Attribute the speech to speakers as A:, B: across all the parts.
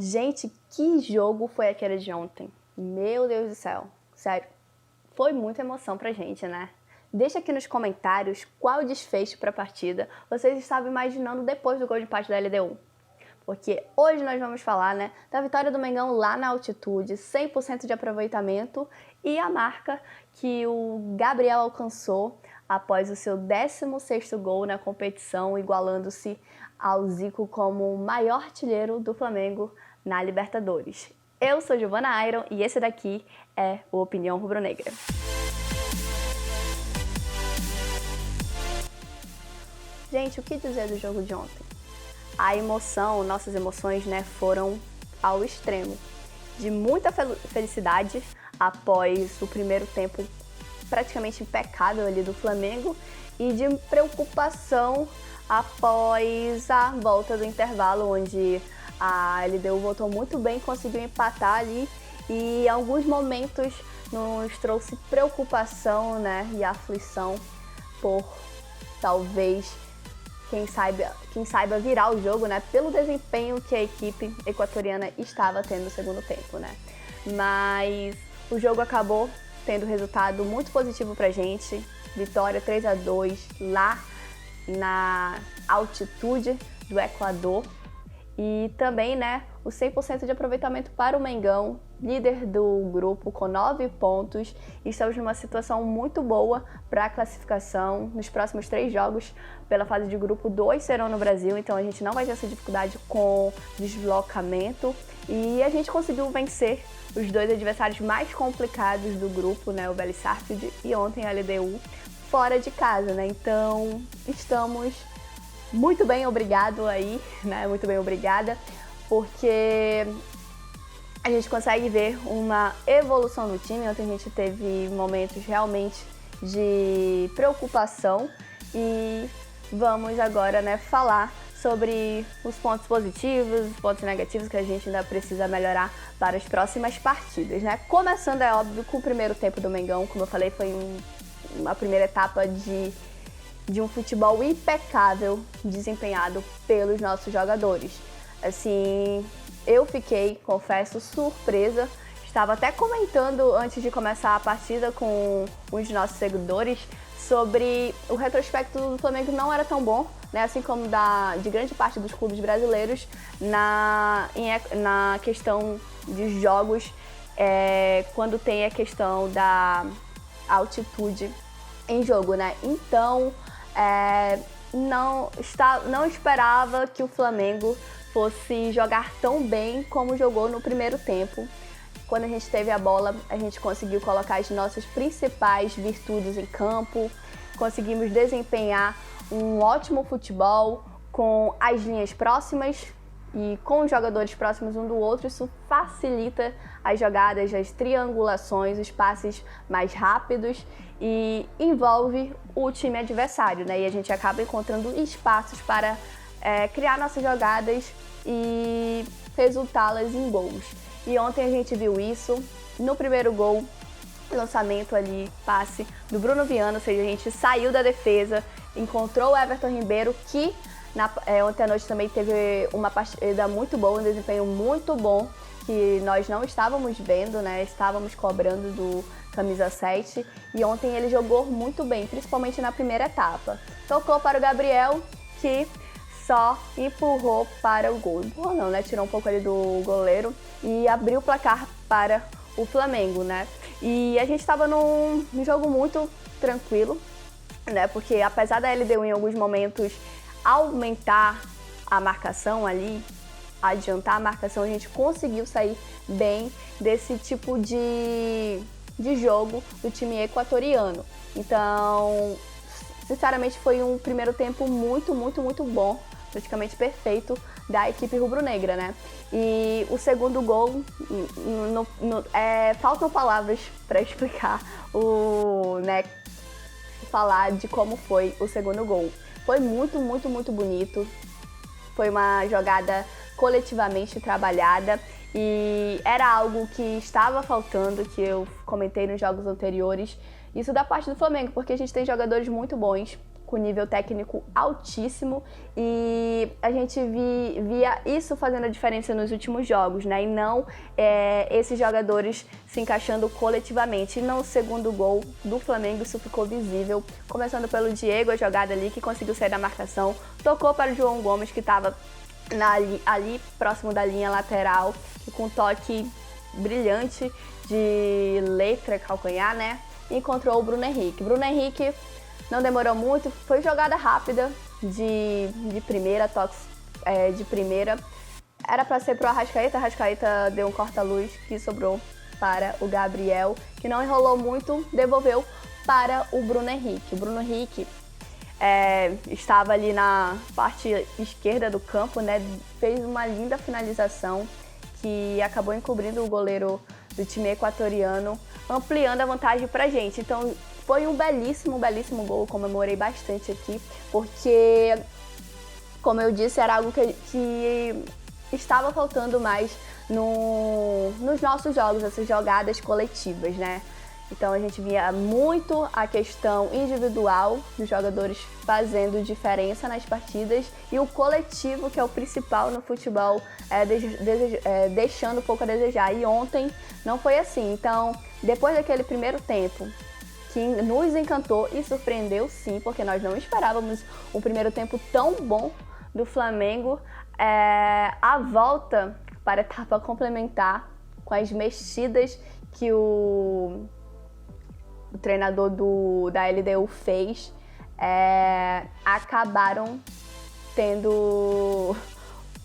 A: Gente, que jogo foi aquele de ontem? Meu Deus do céu. Sério, foi muita emoção pra gente, né? Deixa aqui nos comentários qual o desfecho pra partida vocês estavam imaginando depois do gol de empate da LDU. Porque hoje nós vamos falar, né, da vitória do Mengão lá na altitude, 100% de aproveitamento e a marca que o Gabriel alcançou após o seu 16º gol na competição, igualando-se ao Zico como o maior artilheiro do Flamengo na Libertadores. Eu sou Giovana Iron e esse daqui é o Opinião Rubro-Negra. Gente, o que dizer do jogo de ontem? A emoção, nossas emoções, né, foram ao extremo. De muita felicidade após o primeiro tempo praticamente impecável ali do Flamengo e de preocupação após a volta do intervalo, onde a LDU voltou muito bem, conseguiu empatar ali e em alguns momentos nos trouxe preocupação, né, e aflição por talvez quem saiba virar o jogo, né, pelo desempenho que a equipe equatoriana estava tendo no segundo tempo, né. Mas o jogo acabou tendo resultado muito positivo pra gente, vitória 3-2 lá na altitude do Equador e também, né, o 100% de aproveitamento para o Mengão, líder do grupo com 9 pontos. Estamos numa situação muito boa para a classificação. Nos próximos 3 jogos pela fase de grupo, 2 serão no Brasil, então a gente não vai ter essa dificuldade com deslocamento. E a gente conseguiu vencer os 2 adversários mais complicados do grupo, né, o Vélez Sarsfield e ontem a LDU, fora de casa, né? Então estamos muito bem, obrigado aí, né? Muito bem, obrigada, porque a gente consegue ver uma evolução no time. Ontem a gente teve momentos realmente de preocupação e vamos agora, né, falar sobre os pontos positivos, os pontos negativos que a gente ainda precisa melhorar para as próximas partidas, né? Começando, é óbvio, com o primeiro tempo do Mengão. Como eu falei, foi uma primeira etapa de um futebol impecável desempenhado pelos nossos jogadores. Assim, eu fiquei, confesso, surpresa. Estava até comentando antes de começar a partida com um de nossos seguidores sobre o retrospecto do Flamengo não era tão bom, né? Assim como de grande parte dos clubes brasileiros na questão de jogos, quando tem a questão da altitude em jogo, né? Então, não esperava que o Flamengo fosse jogar tão bem como jogou no primeiro tempo. Quando a gente teve a bola, a gente conseguiu colocar as nossas principais virtudes em campo, conseguimos desempenhar um ótimo futebol com as linhas próximas e com os jogadores próximos um do outro. Isso facilita as jogadas, as triangulações, os passes mais rápidos e envolve o time adversário, né? E a gente acaba encontrando espaços para criar nossas jogadas e resultá-las em gols. E ontem a gente viu isso no primeiro gol, lançamento ali, passe do Bruno Viana, ou seja, a gente saiu da defesa, encontrou o Everton Ribeiro, que ontem à noite também teve uma partida muito boa, um desempenho muito bom, que nós não estávamos vendo, né? Estávamos cobrando do camisa 7, e ontem ele jogou muito bem, principalmente na primeira etapa. Tocou para o Gabriel, que só empurrou para o gol. Empurrou não, né? Tirou um pouco ali do goleiro e abriu o placar para o Flamengo, né? E a gente estava num jogo muito tranquilo, né? Porque apesar da LDU em alguns momentos aumentar a marcação ali, adiantar a marcação, a gente conseguiu sair bem desse tipo de jogo do time equatoriano. Então, sinceramente, foi um primeiro tempo muito, muito, muito bom, praticamente perfeito da equipe rubro-negra, né? E o segundo gol, faltam palavras para explicar né, falar de como foi o segundo gol. Foi muito, muito, muito bonito. Foi uma jogada coletivamente trabalhada e era algo que estava faltando, que eu comentei nos jogos anteriores. Isso da parte do Flamengo, porque a gente tem jogadores muito bons, com nível técnico altíssimo, e a gente via isso fazendo a diferença nos últimos jogos, né? E não esses jogadores se encaixando coletivamente. E no segundo gol do Flamengo isso ficou visível, começando pelo Diego, a jogada ali que conseguiu sair da marcação, tocou para o João Gomes, que estava ali próximo da linha lateral, que com um toque brilhante de letra calcanhar, né? Encontrou o Bruno Henrique. Bruno Henrique não demorou muito, foi jogada rápida de primeira, toques de primeira. Era para ser pro Arrascaeta, Arrascaeta deu um corta-luz que sobrou para o Gabriel, que não enrolou muito, devolveu para o Bruno Henrique. O Bruno Henrique estava ali na parte esquerda do campo, né? Fez uma linda finalização que acabou encobrindo o goleiro do time equatoriano, ampliando a vantagem pra gente. Então foi um belíssimo gol, comemorei bastante aqui, porque, como eu disse, era algo que estava faltando mais nos nossos jogos, essas jogadas coletivas, né? Então a gente via muito a questão individual dos jogadores fazendo diferença nas partidas e o coletivo, que é o principal no futebol, deixando um pouco a desejar. E ontem não foi assim. Então, depois daquele primeiro tempo, que nos encantou e surpreendeu sim, porque nós não esperávamos um primeiro tempo tão bom do Flamengo, a volta para a etapa complementar, com as mexidas que o treinador da LDU fez, acabaram tendo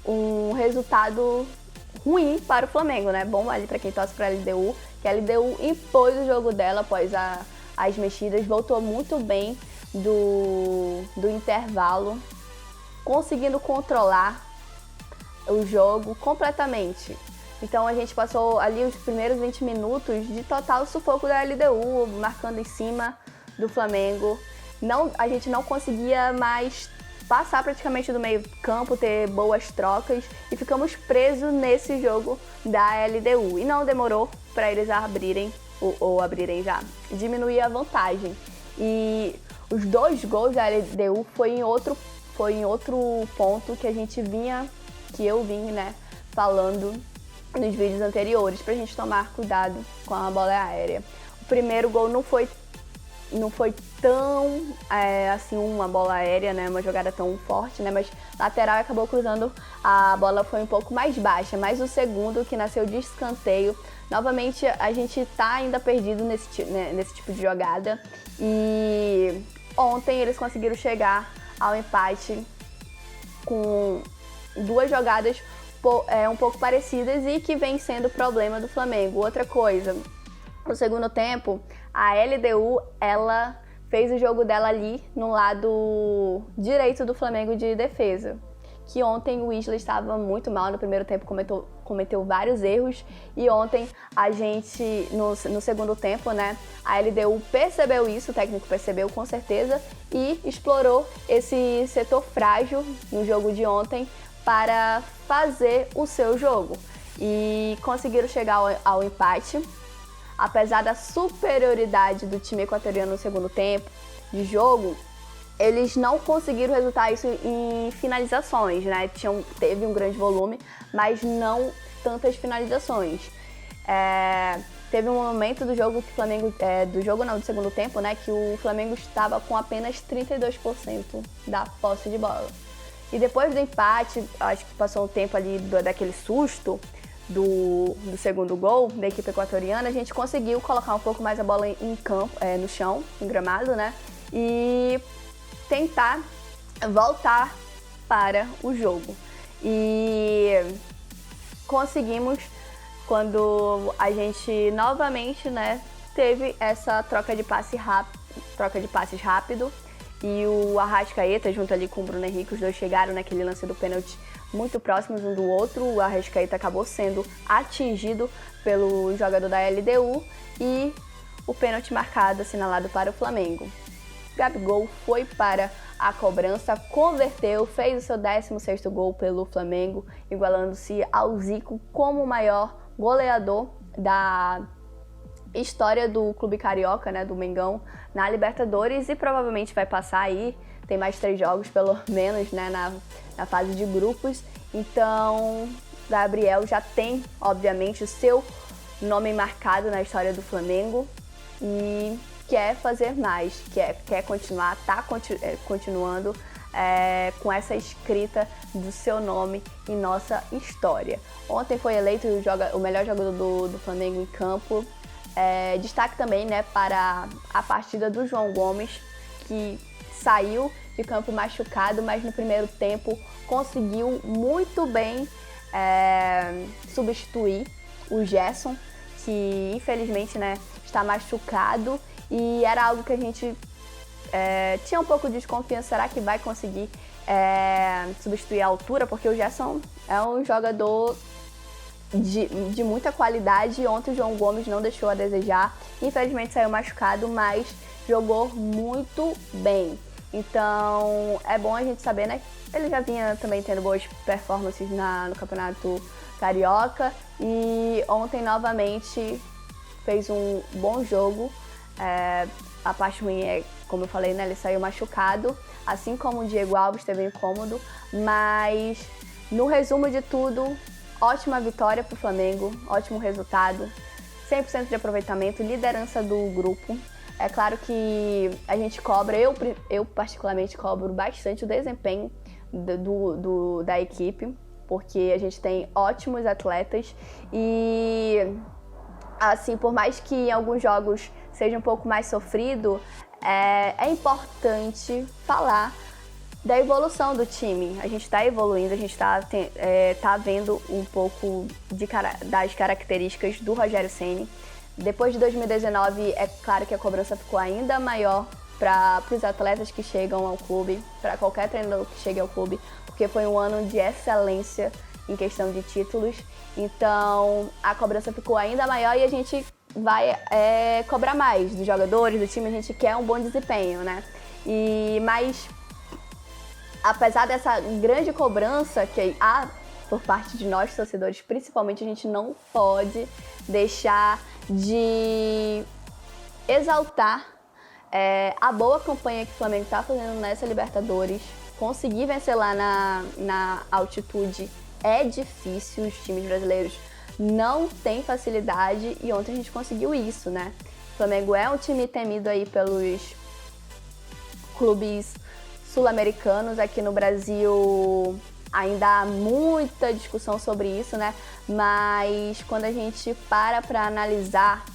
A: um resultado ruim para o Flamengo, né? Bom ali para quem torce para a LDU, que a LDU impôs o jogo dela após as mexidas, voltou muito bem do intervalo, conseguindo controlar o jogo completamente. Então a gente passou ali os primeiros 20 minutos de total sufoco da LDU, marcando em cima do Flamengo. A gente não conseguia mais passar praticamente do meio campo, ter boas trocas, e ficamos presos nesse jogo da LDU. E não demorou para eles abrirem já, diminuir a vantagem. E os 2 gols da LDU foi em outro ponto que eu vim, né, falando nos vídeos anteriores, pra gente tomar cuidado com a bola aérea. O primeiro gol não foi tão assim uma bola aérea, né, uma jogada tão forte, né, mas lateral acabou cruzando, a bola foi um pouco mais baixa. Mas o segundo, que nasceu de escanteio, novamente a gente tá ainda perdido nesse tipo de jogada, e ontem eles conseguiram chegar ao empate com 2 jogadas um pouco parecidas e que vem sendo problema do Flamengo. Outra coisa, no segundo tempo, a LDU, ela fez o jogo dela ali no lado direito do Flamengo de defesa, que ontem o Isla estava muito mal no primeiro tempo, cometeu vários erros, e ontem a gente, no segundo tempo, né, a LDU percebeu isso, o técnico percebeu com certeza, e explorou esse setor frágil no jogo de ontem para fazer o seu jogo. E conseguiram chegar ao empate. Apesar da superioridade do time equatoriano no segundo tempo de jogo, eles não conseguiram resultar isso em finalizações, né? Teve um grande volume, mas não tantas finalizações. Teve um momento do jogo que o Flamengo, do segundo tempo, né, que o Flamengo estava com apenas 32% da posse de bola. E depois do empate, acho que passou um tempo ali daquele susto do segundo gol da equipe equatoriana, a gente conseguiu colocar um pouco mais a bola em campo, no chão, em gramado, né? E tentar voltar para o jogo. E conseguimos, quando a gente novamente, né, teve essa troca de passes rápido, e o Arrascaeta, junto ali com o Bruno Henrique, os dois chegaram naquele lance do pênalti muito próximos um do outro. O Arrascaeta acabou sendo atingido pelo jogador da LDU e o pênalti marcado, assinalado para o Flamengo. Gabigol foi para a cobrança, converteu, fez o seu 16º gol pelo Flamengo, igualando-se ao Zico como o maior goleador da história do clube carioca, né, do Mengão, na Libertadores, e provavelmente vai passar aí tem mais 3 jogos, pelo menos, né, na fase de grupos. Então, Gabriel já tem, obviamente, o seu nome marcado na história do Flamengo e quer fazer mais, quer continuar, continuando com essa escrita do seu nome em nossa história. Ontem foi eleito o melhor jogador do Flamengo em campo. Destaque também, né, para a partida do João Gomes, que saiu de campo machucado, mas no primeiro tempo conseguiu muito bem substituir o Gerson, que infelizmente, né, está machucado, e era algo que a gente tinha um pouco de desconfiança. Será que vai conseguir substituir a altura? Porque o Gerson é um jogador de muita qualidade, e ontem o João Gomes não deixou a desejar. Infelizmente saiu machucado, mas jogou muito bem. Então é bom a gente saber, né? Ele já vinha também tendo boas performances no Campeonato Carioca, e ontem novamente fez um bom jogo. A parte ruim é, como eu falei, né, ele saiu machucado, assim como o Diego Alves teve incômodo, mas no resumo de tudo, ótima vitória para o Flamengo, ótimo resultado, 100% de aproveitamento, liderança do grupo. É claro que a gente cobra, eu particularmente cobro bastante o desempenho da equipe, porque a gente tem ótimos atletas e, assim, por mais que em alguns jogos seja um pouco mais sofrido, é importante falar da evolução do time. A gente está evoluindo, a gente tá vendo um pouco das características do Rogério Ceni. Depois de 2019, é claro que a cobrança ficou ainda maior para os atletas que chegam ao clube, para qualquer treinador que chegue ao clube, porque foi um ano de excelência em questão de títulos. Então, a cobrança ficou ainda maior e a gente vai cobrar mais dos jogadores, do time. A gente quer um bom desempenho, né? Mas, apesar dessa grande cobrança que há por parte de nós, torcedores, principalmente, a gente não pode deixar de exaltar a boa campanha que o Flamengo está fazendo nessa Libertadores. Conseguir vencer lá na altitude é difícil, os times brasileiros não têm facilidade, e ontem a gente conseguiu isso, né? O Flamengo é um time temido aí pelos clubes sul-americanos. Aqui no Brasil ainda há muita discussão sobre isso, né? Mas quando a gente para analisar,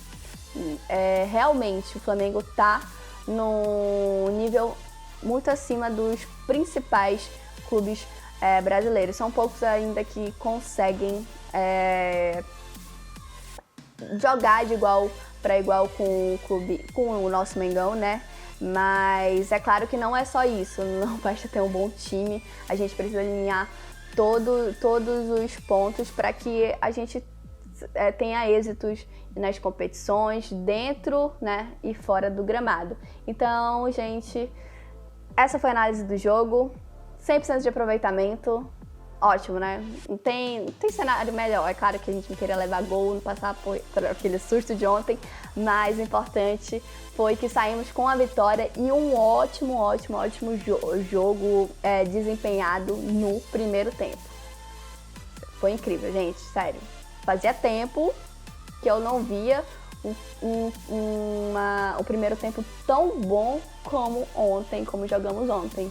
A: realmente o Flamengo tá num nível muito acima dos principais clubes brasileiros. São poucos ainda que conseguem jogar de igual para igual com o nosso Mengão, né? Mas é claro que não é só isso, não basta ter um bom time, a gente precisa alinhar todos os pontos para que a gente tenha êxitos nas competições, dentro, né, e fora do gramado. Então, gente, essa foi a análise do jogo, 100% de aproveitamento, ótimo, né? Não tem cenário melhor. É claro que a gente não queria levar gol, não passar por aquele susto de ontem, mas o importante foi que saímos com a vitória e um ótimo jogo desempenhado no primeiro tempo. Foi incrível, gente, sério. Fazia tempo que eu não via o primeiro tempo tão bom como ontem, como jogamos ontem.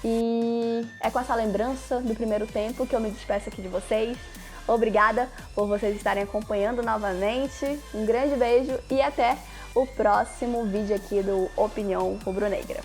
A: E é com essa lembrança do primeiro tempo que eu me despeço aqui de vocês. Obrigada por vocês estarem acompanhando novamente. Um grande beijo e até o próximo vídeo aqui do Opinião Rubro-Negra.